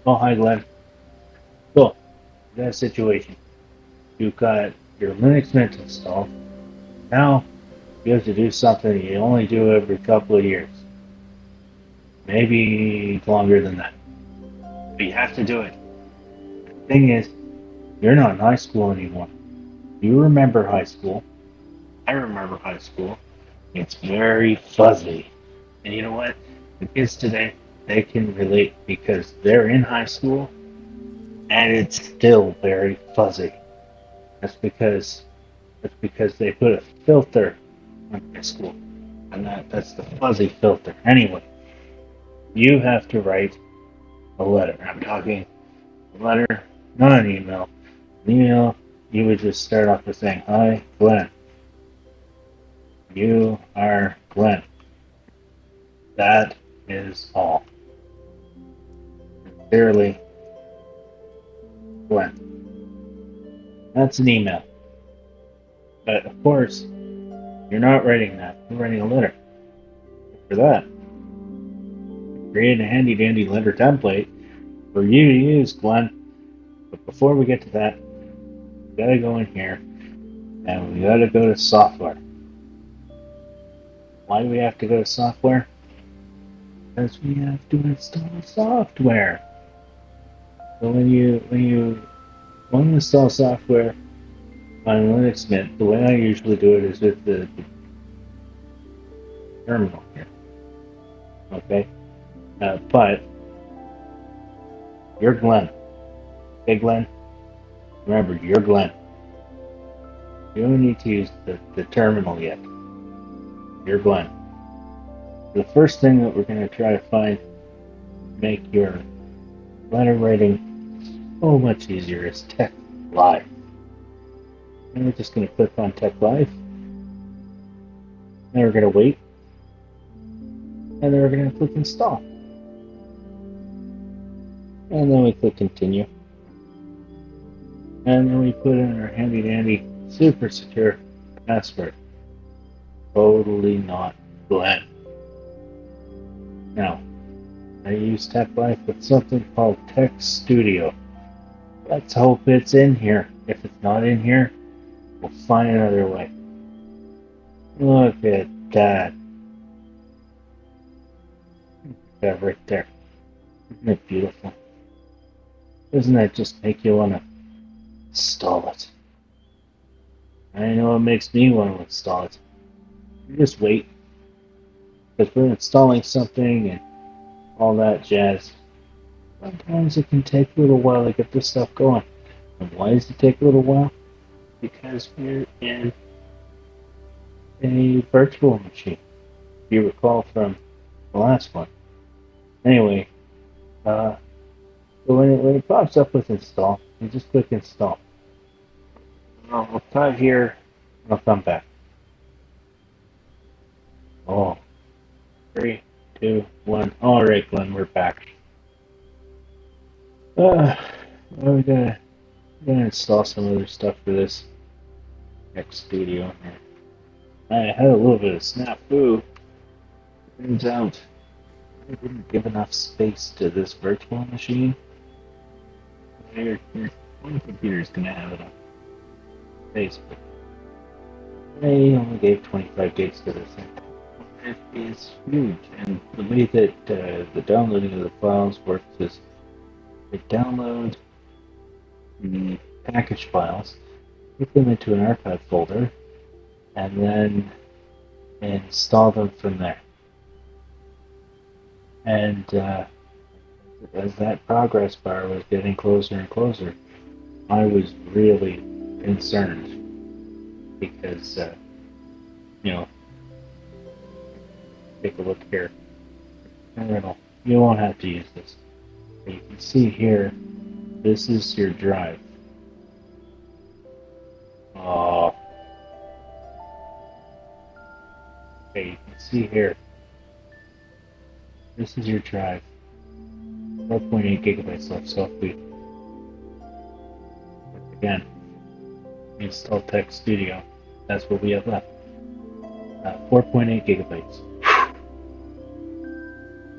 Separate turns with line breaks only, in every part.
Oh, hi, Glenn. So, you got a situation. You've got your Linux Mint installed. Now, you have to do something you only do every couple of years. Maybe longer than that. But you have to do it. The thing is, you're not in high school anymore. You remember high school. I remember high school. It's very fuzzy. And you know what? The kids today, they can relate because they're in high school and it's still very fuzzy. That's because that's because they put a filter on high school. And that's the fuzzy filter. Anyway, you have to write a letter. I'm talking a letter, not an email. An email, you would just start off with saying, "Hi, Glenn. You are Glenn." That is all. Sincerely, Glenn. That's an email. But of course, you're not writing that. You're writing a letter. For that, create a handy dandy letter template for you to use, Glenn. But before we get to that, we gotta go in here and we gotta go to software. Why do we have to go to software? Because we have to install software. So when you want to install software on Linux Mint, the way I usually do it is with the terminal here. Okay, but you're Glenn. Okay, Glenn. Remember, you're Glenn. You don't need to use the terminal yet. You're Glenn. The first thing that we're going to try to find to make your letter writing so much easier is Tech Live. And we're just going to click on Tech Live. Then we're going to wait. And then we're going to click Install. And then we click Continue. And then we put in our handy dandy super secure password. Totally not Glenn. Now, I use Tech Life with something called Text Studio. Let's hope it's in here. If it's not in here, we'll find another way. Look at that. That right there. Isn't it beautiful? Doesn't that just make you want to install it? I know it makes me want to install it. You just wait. Because we're installing something and all that jazz. Sometimes it can take a little while to get this stuff going. And why does it take a little while? Because we're in a virtual machine. If you recall from the last one. Anyway, so when it pops up with install, you just click install. We'll cut here, and I'll come back. Oh, 3, 2, 1. All right, Glenn, we're back. Uh, well, we gotta install some other stuff for this next studio here. I had a little bit of snafu. Turns out I didn't give enough space to this virtual machine. One computer's gonna have enough space, but I only gave 25 gigs to this thing. It is huge, and the way that the downloading of the files works is they download the package files, put them into an archive folder, and then install them from there. And as that progress bar was getting closer and closer, I was really concerned because, you know, take a look here. You won't have to use this. You can see here, this is your drive. Oh, okay, you can see here, this is your drive. 4.8 gigabytes left, so if we, again, install Text Studio, that's what we have left. 4.8 gigabytes.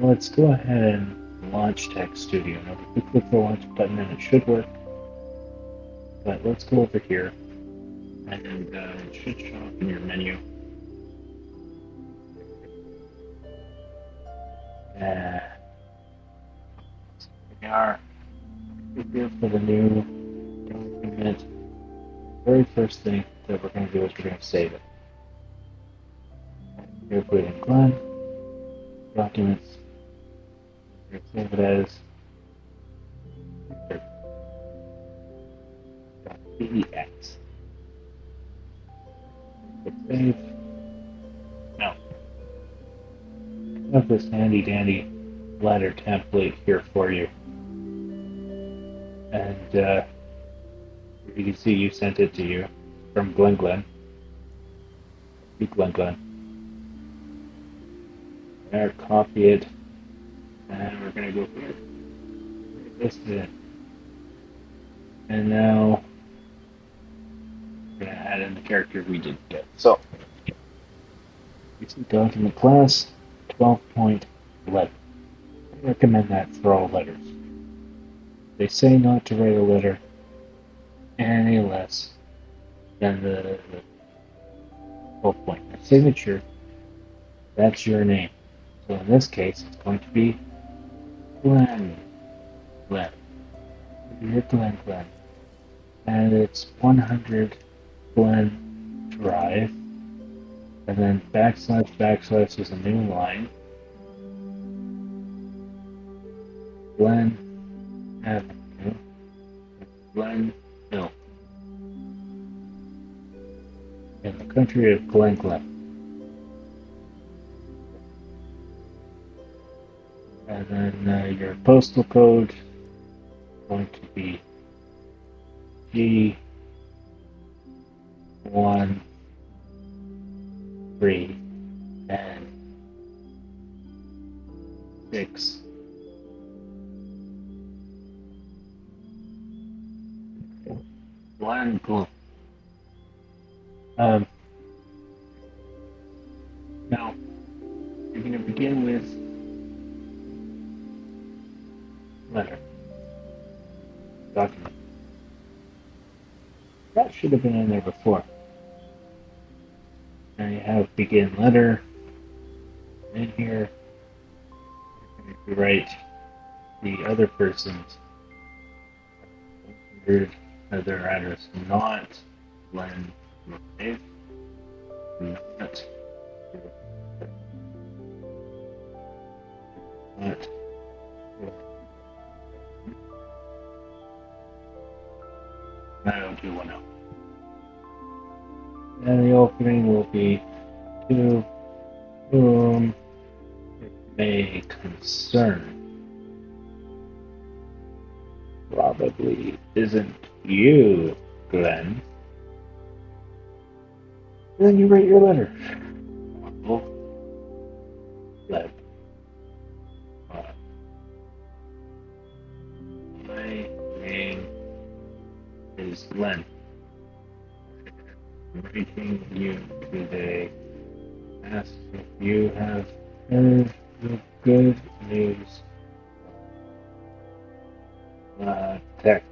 Let's go ahead and Launch Text Studio. Now we could click the launch button and it should work. But let's go over here, and it should show up in your menu. And we are here for the new document. The very first thing that we're going to do is we're going to save it. Here we put in Glen, documents, we're going to save it as .tex. Click save. Now, I have this handy dandy letter template here for you. And you can see you sent it to you from Glen. Glen. There, copy it, and we're going to go here. Paste it in. And now we're going to add in the character we did get. So, you see document class 12.11. I recommend that for all letters. They say not to write a letter any less than the whole point. The signature, that's your name. So in this case, it's going to be Glen. Your Glen. And it's 100 Glen Drive. And then backslash is a new line. Glen Avenue. Glen Hill. In the country of Glen. And then your postal code is going to be G13 and 6. Glen. Now, you're going to begin with letter. Document. That should have been in there before. Now you have begin letter. In here, you write the other person's their address, not Glen Drive. Not I don't do one out. And the opening will be to whom it may concern. Probably isn't you, Glen. And then you write your letter. My name is Glen. I'm writing you today. Ask if you have heard the good news. LaTeX.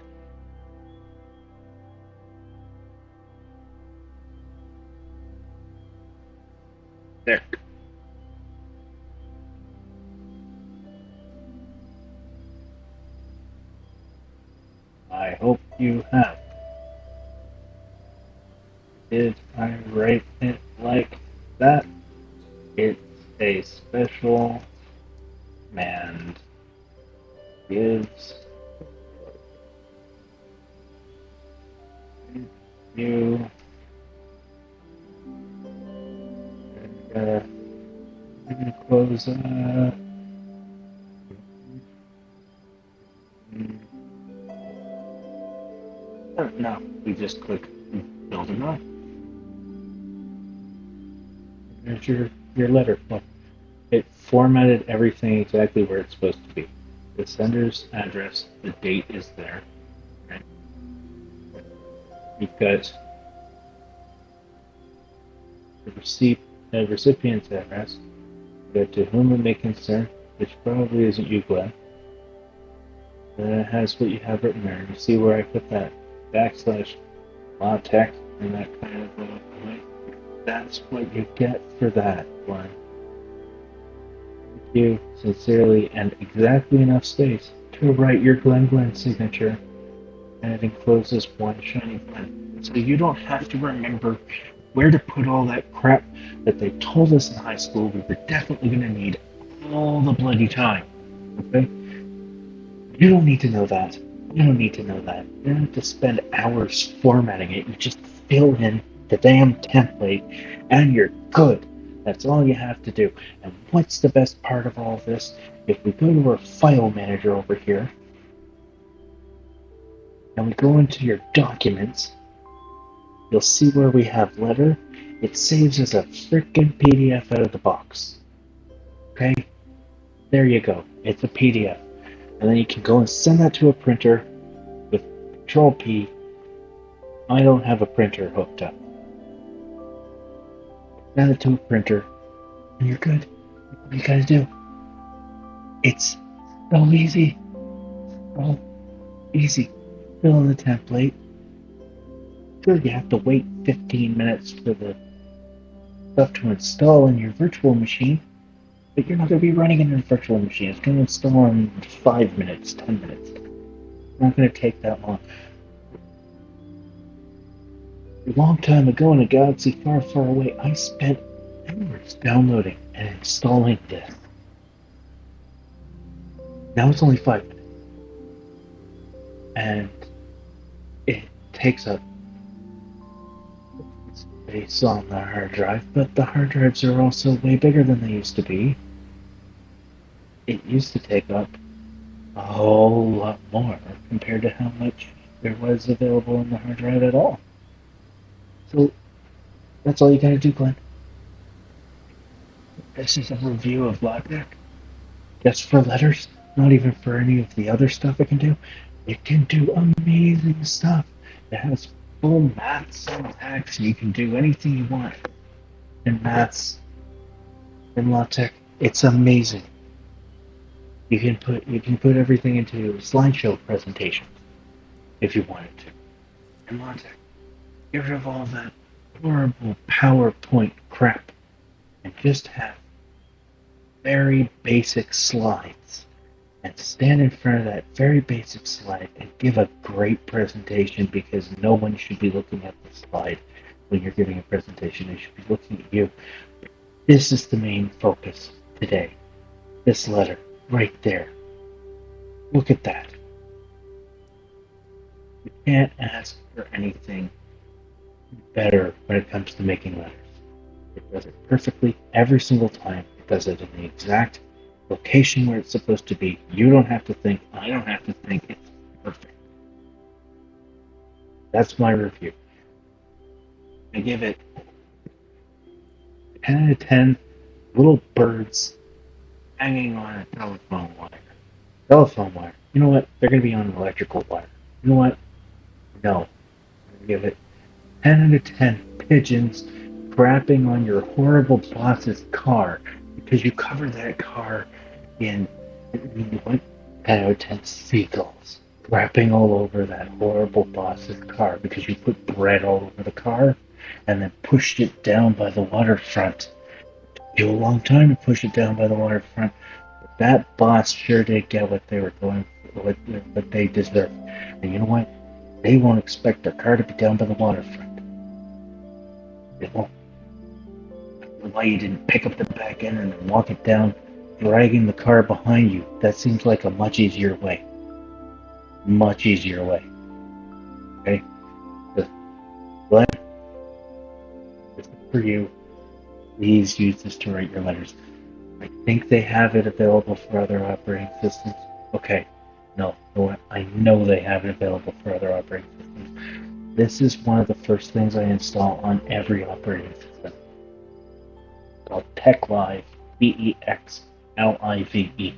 There. I hope you have. Did I write it like that? It's a special command. Gives you close no, we just click build it on. There's your letter. Look, it formatted everything exactly where it's supposed to be. The sender's address, the date is there. Right? You've got the recipient's address, you've got to whom it may concern, which probably isn't you, Glen. it has what you have written there. You see where I put that backslash LaTeX and that kind of way? That's what you get for that one. Thank you sincerely and exactly enough space to write your Glen signature, and it encloses one shiny Glen. So you don't have to remember where to put all that crap that they told us in high school we were definitely going to need all the bloody time. Okay? You don't need to know that. You don't need to know that. You don't have to spend hours formatting it. You just fill in the damn template and you're good. That's all you have to do. And what's the best part of all this? If we go to our file manager over here and we go into your documents, you'll see where we have letter. It saves as a freaking PDF out of the box. Okay? There you go. It's a PDF. And then you can go and send that to a printer with Control P. I don't have a printer hooked up. Send it to a printer, and you're good. What do you gotta do? It's so easy. So easy. Fill in the template. Sure, you have to wait 15 minutes for the stuff to install in your virtual machine, but you're not going to be running in a virtual machine. It's going to install in 5 minutes, 10 minutes. It's not going to take that long. A long time ago in a galaxy far, far away, I spent hours downloading and installing this. Now it's only 5 minutes. And it takes up space on the hard drive, but the hard drives are also way bigger than they used to be. It used to take up a whole lot more compared to how much there was available on the hard drive at all. So that's all you gotta do, Glenn. This is a review of LaTeX. Just for letters, not even for any of the other stuff it can do. It can do amazing stuff. It has full math syntax. You can do anything you want in maths in LaTeX. It's amazing. You can put everything into slideshow presentations if you wanted to. In LaTeX, get rid of all that horrible PowerPoint crap and just have very basic slides and stand in front of that very basic slide and give a great presentation, because no one should be looking at the slide when you're giving a presentation. They should be looking at you. This is the main focus today. This letter right there. Look at that. You can't ask for anything better when it comes to making letters. It does it perfectly every single time. It does it in the exact location where it's supposed to be. You don't have to think. I don't have to think. It's perfect. That's my review. I give it 10 out of 10 little birds hanging on a telephone wire. Telephone wire. You know what? They're going to be on an electrical wire. You know what? No. I'm going to give it 10 out of 10 pigeons crapping on your horrible boss's car because you covered that car in, what? 10 out of 10 seagulls crapping all over that horrible boss's car because you put bread all over the car and then pushed it down by the waterfront. It took you a long time to push it down by the waterfront. But that boss sure did get what they were going for, what they deserved. And you know what? They won't expect their car to be down by the waterfront. They won't. I don't know why you didn't pick up the back end and then walk it down, dragging the car behind you. That seems like a much easier way. Much easier way. Okay? Glenn, this is for you. Please use this to write your letters. I think they have it available for other operating systems. Okay. No, I know they have it available for other operating systems. This is one of the first things I install on every operating system. It's called TechLive, BEXLIVE.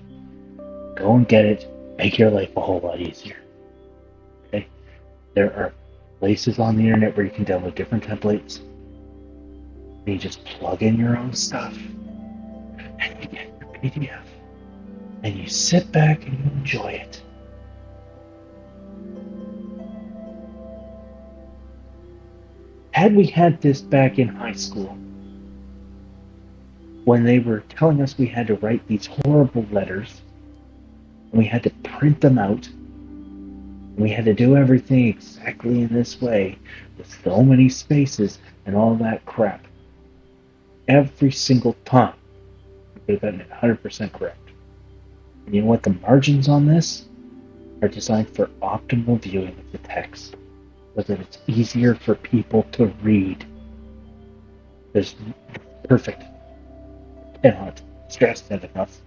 Go and get it. Make your life a whole lot easier. Okay? There are places on the internet where you can download different templates. And you just plug in your own stuff. And you get your PDF. And you sit back and you enjoy it. Had we had this back in high school, when they were telling us we had to write these horrible letters, and we had to print them out, and we had to do everything exactly in this way, with so many spaces and all that crap, every single time, we could have gotten it 100% correct. And you know what? The margins on this are designed for optimal viewing of the text, so that it's easier for people to read. There's perfect. Cannot stress that enough.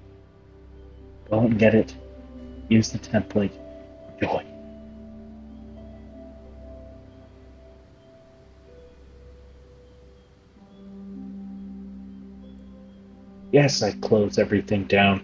Go and get it. Use the template. Enjoy. Yes, I close everything down.